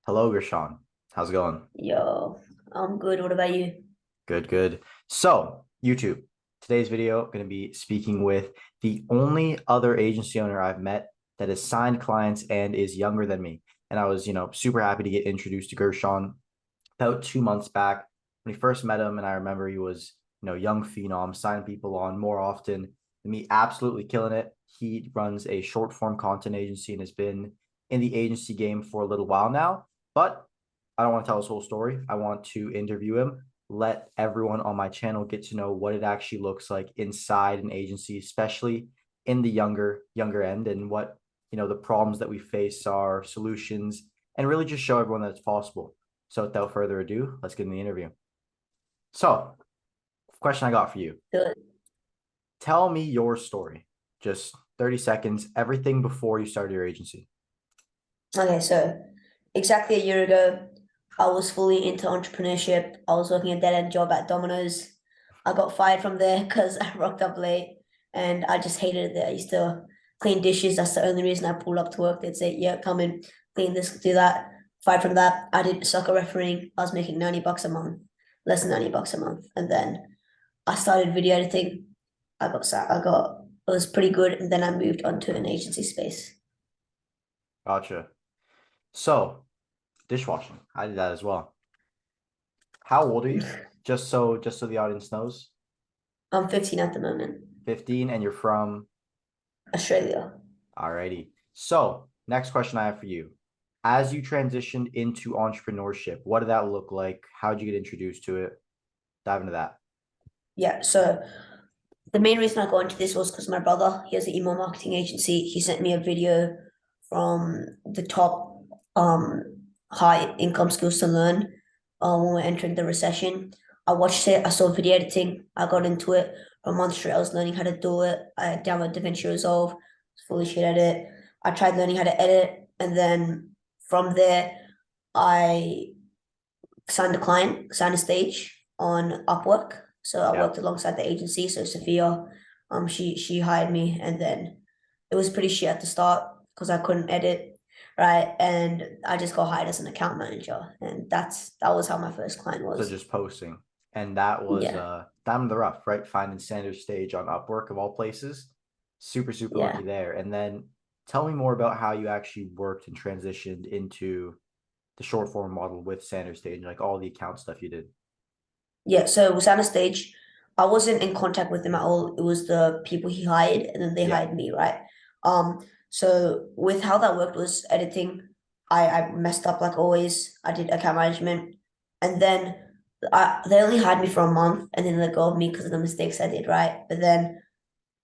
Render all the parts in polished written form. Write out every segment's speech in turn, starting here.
Hello, Gershon. How's it going? Yo, I'm good. What about you? Good, good. So, YouTube, today's video, going to be speaking with the only other agency owner I've met that has signed clients and is younger than me. And I was, super happy to get introduced to Gershon about 2 months back when we first met him. And I remember he was, young phenom, signing people on more often than me, absolutely killing it. He runs a short form content agency and has been in the agency game for a little while now. But I don't want to tell his whole story. I want to interview him, let everyone on my channel get to know what it actually looks like inside an agency, especially in the younger end, and what the problems that we face are, solutions, and really just show everyone that it's possible. So without further ado, let's get in the interview. So, question I got for you. Good. Tell me your story. Just 30 seconds, everything before you started your agency. Okay, so exactly a year ago, I was fully into entrepreneurship. I was working a dead-end job at Domino's. I got fired from there because I rocked up late and I just hated it there. I used to clean dishes. That's the only reason I pulled up to work. They'd say, yeah, come in, clean this, do that. Fired from that. I did soccer refereeing. I was making $90 a month, less than $90 a month. And then I started video editing. It was pretty good. And then I moved on to an agency space. Gotcha. So, dishwashing. I did that as well. How old are you? Just so the audience knows. I'm 15 at the moment. 15, and you're from. Australia. Alrighty. So, next question I have for you. As you transitioned into entrepreneurship, what did that look like? How did you get introduced to it? Dive into that. Yeah, so the main reason I got into this was because my brother, he has an email marketing agency. He sent me a video from the top high income skills to learn when we're entering the recession. I watched it, I saw video editing, I got into it. For a month straight, I was learning how to do it. I downloaded DaVinci Resolve, fully shit at it. I tried learning how to edit, and then from there, I signed a client, signed a stage on Upwork. So I Yeah. worked alongside the agency. So Sophia, she hired me, and then it was pretty shit at the start because I couldn't edit, right? And I just got hired as an account manager, and that was how my first client So was. just posting. And that was Yeah, diamond in the rough, right? Finding Sanders stage on Upwork of all places. Super, super yeah, lucky there. And then tell me more about how you actually worked and transitioned into the short form model with Sanders stage, like all the account stuff you did. yeah. So it was on a stage. I wasn't in contact with them at all. It was the people he hired, and then they Yeah. hired me, right? So with how that worked was editing. I messed up like always. I did account management, and then they only hired me for a month, and then they let go of me because of the mistakes I did, right? But then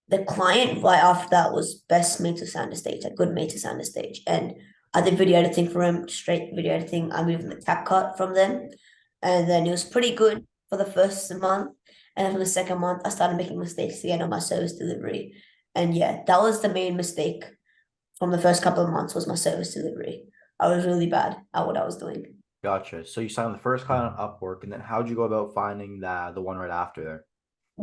the client right after that was best made to sound stage, a good made to sound stage, and I did video editing for him, straight video editing. I moved in the CapCut from them, and then it was pretty good for the first month, and then for the second month, I started making mistakes again on my service delivery, and yeah, that was the main mistake from the first couple of months was my service delivery. I was really bad at what I was doing. Gotcha. So you signed the first client on Upwork, and then how'd you go about finding the one right after there?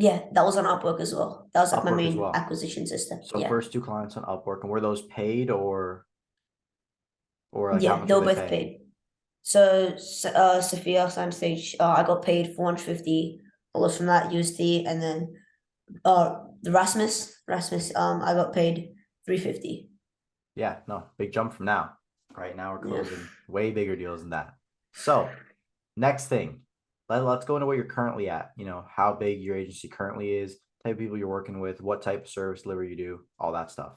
Yeah, that was on Upwork as well. That was like my Upwork as main well. acquisition system. So Yeah. first two clients on Upwork, and were those paid or like how Yeah, much they were were they both paying? paid. So Sophia signed stage. I got paid 450 dollars from that USD, and then the Rasmus I got paid 350. Yeah, no, big jump from now. Right now we're Yeah. closing way bigger deals than that. So next thing, let's go into what you're currently at. How big your agency currently is, type of people you're working with, what type of service delivery you do, all that stuff.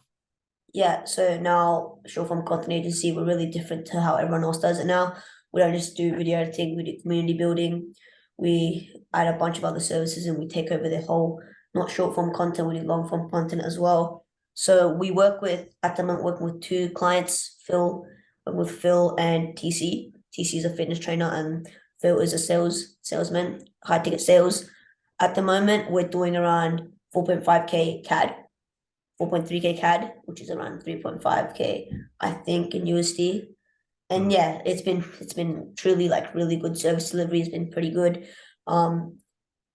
Yeah, so now short form content agency, we're really different to how everyone else does it now. We don't just do video editing, we do community building. We add a bunch of other services and we take over the whole, not short form content, we do long form content as well. So we work with, at the moment, working with two clients, with Phil and TC. TC is a fitness trainer and Phil is a salesman, high ticket sales. At the moment, we're doing around 4.5K CAD 4.3K CAD, which is around 3.5K, I think, in USD. And Hmm. yeah, it's been truly like really good service delivery has been pretty good. Um,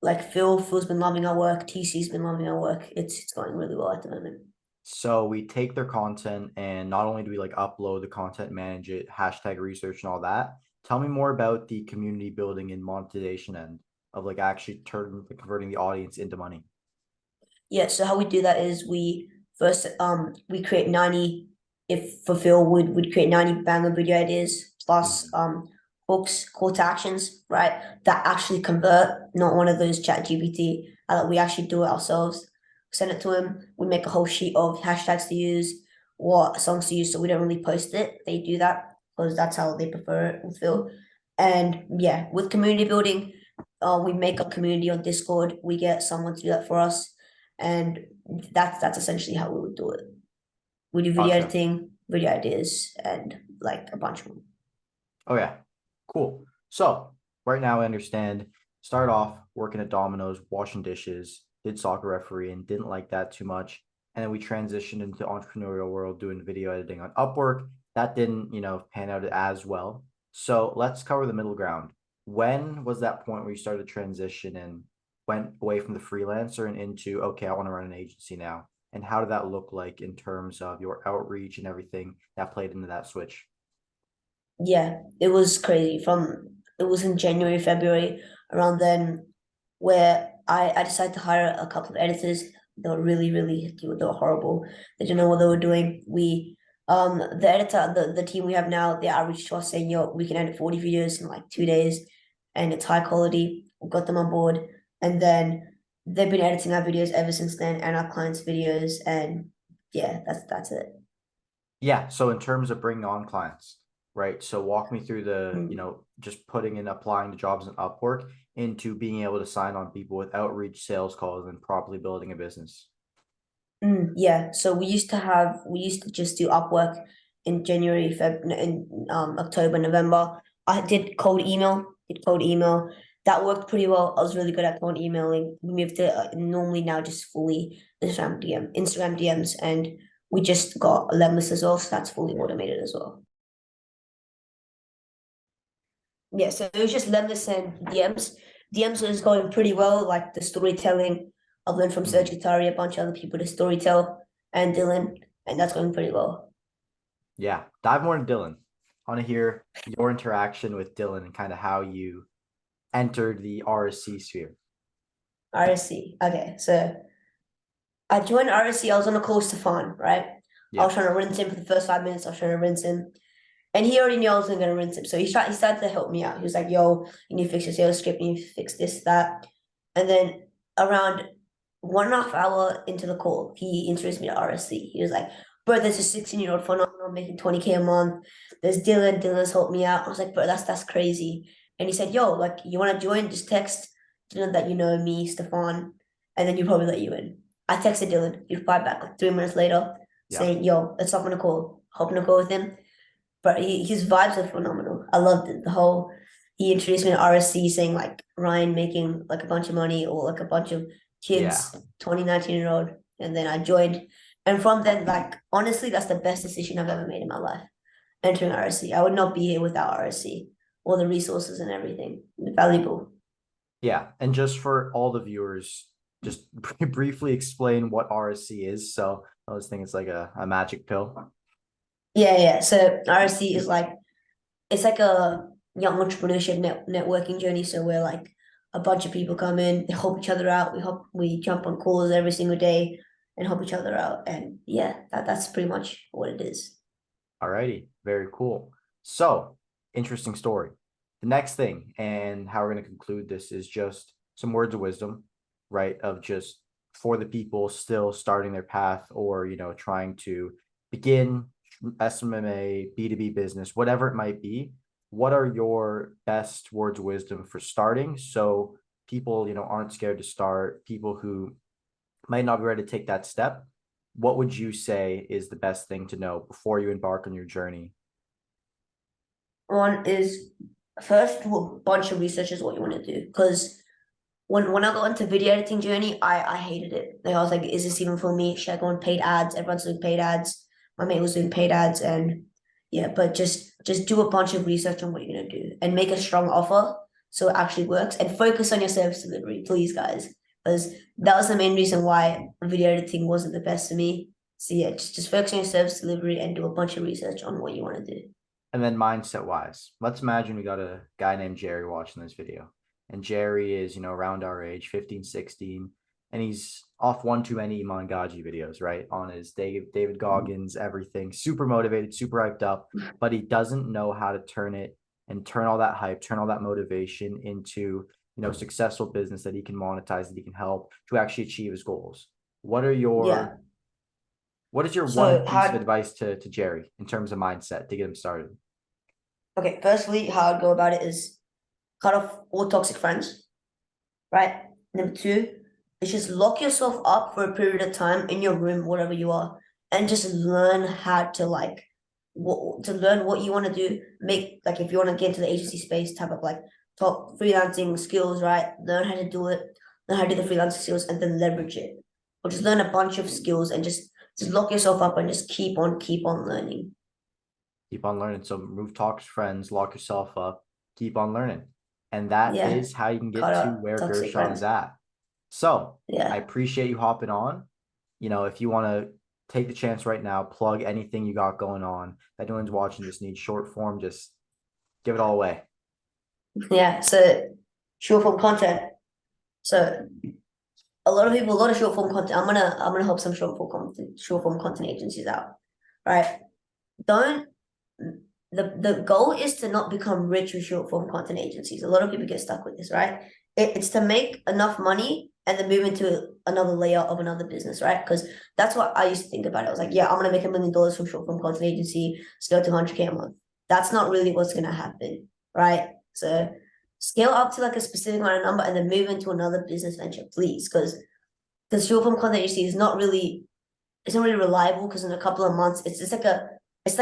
like Phil's been loving our work, TC's been loving our work. It's going really well at the moment. So we take their content and not only do we like upload the content, manage it, hashtag research and all that. Tell me more about the community building and monetization end of like actually converting the audience into money. Yeah, so how we do that is we create 90, if for Phil would create 90 banger video ideas plus Mhm. hooks, call to actions, right? That actually convert, not one of those chat GPT. We actually do it ourselves. Send it to him. We make a whole sheet of hashtags to use, what songs to use, so we don't really post it. They do that because that's how they prefer it with Phil. And yeah, with community building, we make a community on Discord. We get someone to do that for us, and that's essentially how we would do it. We do video Gotcha. editing, video ideas, and like a bunch more. Oh yeah, cool. So right now I understand. Started off working at Domino's, washing dishes, did soccer referee, and didn't like that too much. And then we transitioned into entrepreneurial world, doing video editing on Upwork. That didn't, pan out as well. So let's cover the middle ground. When was that point where you started to transition and went away from the freelancer and into, okay, I want to run an agency now? And how did that look like in terms of your outreach and everything that played into that switch? Yeah, it was crazy. It was in January, February, around then, where I decided to hire a couple of editors. They were they were horrible. They didn't know what they were doing. The team we have now, they outreached to us saying, "Yo, we can edit 40 videos in like 2 days, and it's high quality." We got them on board, and then they've been editing our videos ever since then, and our clients' videos, and yeah, that's it. Yeah. So in terms of bringing on clients, right? So walk me through the, Mm. just putting and applying to jobs in Upwork into being able to sign on people with outreach sales calls and properly building a business. Yeah, so we used to just do Upwork in January, in October, November. I did cold email. That worked pretty well. I was really good at cold emailing. We moved to normally now just fully Instagram DMs, and we just got a Lemlist as well, so that's fully automated as well. Yeah, so it was just Lemlist and DMs. DMs was going pretty well, like the storytelling. I've learned from Serge Mhm. Guittari, a bunch of other people to storytell, and Dylan, and that's going pretty well. Yeah. Dive more into Dylan. I want to hear your interaction with Dylan and kind of how you entered the RSC sphere. RSC. Okay, so I joined RSC. I was on a call to Stefan, right? I Yeah. was trying to rinse him for the first 5 minutes. I was trying to rinse him. And he already knew I wasn't gonna rinse him. So he started to help me out. He was like, yo, you need to fix your sales script, you need to fix this, that. And then around 1.5 hour into the call, he introduced me to RSC. He was like, bro, there's a 16-year-old phenomenal making 20K a month. There's Dylan, Dylan's helped me out. I was like, bro, that's crazy. And he said, yo, like you wanna join? Just text Dylan that you know me, Stefan, and then you probably let you in. I texted Dylan. He replied back like 3 minutes later Yeah. saying, yo, let's hop on a call. Hopping a call with him, but his vibes are phenomenal. I loved it. He introduced me to RSC saying like Ryan making like a bunch of money or like a bunch of Yeah. kids, 2019-year-old. And then I joined. And from then, like honestly, that's the best decision I've ever made in my life. Entering RSC. I would not be here without RSC. All the resources and everything. Valuable. Yeah. And just for all the viewers, just briefly explain what RSC is. So I was thinking it's like a magic pill. Yeah. So RSC is like it's like a young entrepreneurship networking journey. So we're like a bunch of people come in, they help each other out. We jump on calls every single day and help each other out. And yeah, that's pretty much what it is. Alrighty, very cool. So, interesting story. The next thing, and how we're going to conclude this, is just some words of wisdom, right? Of just for the people still starting their path or, trying to begin SMMA, B2B business, whatever it might be. What are your best words of wisdom for starting? So people, aren't scared to start, people who might not be ready to take that step, what would you say is the best thing to know before you embark on your journey? One is first do a bunch of research is what you want to do. Because when I got into video editing journey, I hated it. Like I was like, is this even for me? Should I go on paid ads? Everyone's doing paid ads. My mate was doing paid ads, and yeah, but just do a bunch of research on what you're gonna do and make a strong offer so it actually works and focus on your service delivery, please, guys. Because that was the main reason why video editing wasn't the best for me. So yeah, just focus on your service delivery and do a bunch of research on what you want to do. And then mindset wise, let's imagine we got a guy named Jerry watching this video. And Jerry is, around our age, 15, 16, and he's off one too many Mongaji videos, right? On his David Goggins, everything, super motivated, super hyped up, but he doesn't know how to turn it and turn all that hype, turn all that motivation into, successful business that he can monetize, that he can help to actually achieve his goals. What are Yeah. your what is your one So piece of how advice to Jerry in terms of mindset to get him started? okay, firstly, how I'd go about it is cut off all toxic friends, right? Number two is just lock yourself up for a period of time in your room, whatever you are, and just learn how to to learn what you want to do. Make like if you want to get into the agency space, type of like top freelancing skills, right? Learn how to do it, learn how to do the freelancing skills, and then leverage it. Or just learn a bunch of skills and just lock yourself up and just keep on learning. Keep on learning. So move, talk to friends, lock yourself up, keep on learning. And that Yeah, is how you can get cut to out where toxic Gershon's friends. at. So I Yeah. appreciate you hopping on. If you want to take the chance right now, plug anything you got going on. If anyone's watching this needs short form, just give it all away. Yeah, so short form content. So a lot of people, a lot of short form content. I'm gonna help some short form content agencies out. Right. Don't the goal is to not become rich with short form content agencies. A lot of people get stuck with this, right? It's to make enough money and then move into another layer of another business, right? Because that's what I used to think about it. I was like, yeah, I'm gonna make $1 million from short form content agency, scale to 100K a month. That's not really what's gonna happen, right? So scale up to like a specific amount of number and then move into another business venture, please. Because short form content agency is not really it's not really reliable because in a couple of months it's like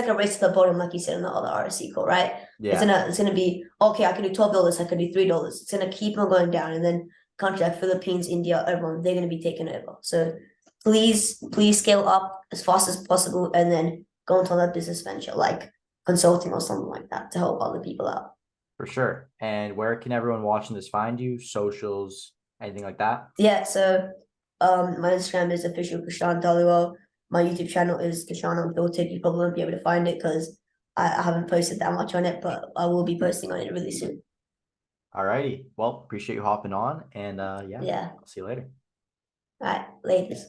a race to the bottom, like you said in the other RSC call, right? Yeah, It's gonna be okay, I can do $12, I can do $3. It's gonna keep on going down, and then country like Philippines, India, everyone, they're gonna be taken over. So please scale up as fast as possible and then go into another business venture like consulting or something like that to help other people out. for sure. And where can everyone watching this find you? Socials, anything like that? Yeah, so my Instagram is official Krishan Dhaliwal. My YouTube channel is Krishan Unfiltered. You probably won't be able to find it because I haven't posted that much on it, but I will be posting on it really soon. All righty. Well, appreciate you hopping on. And yeah, Yeah. I'll see you later. All right, ladies.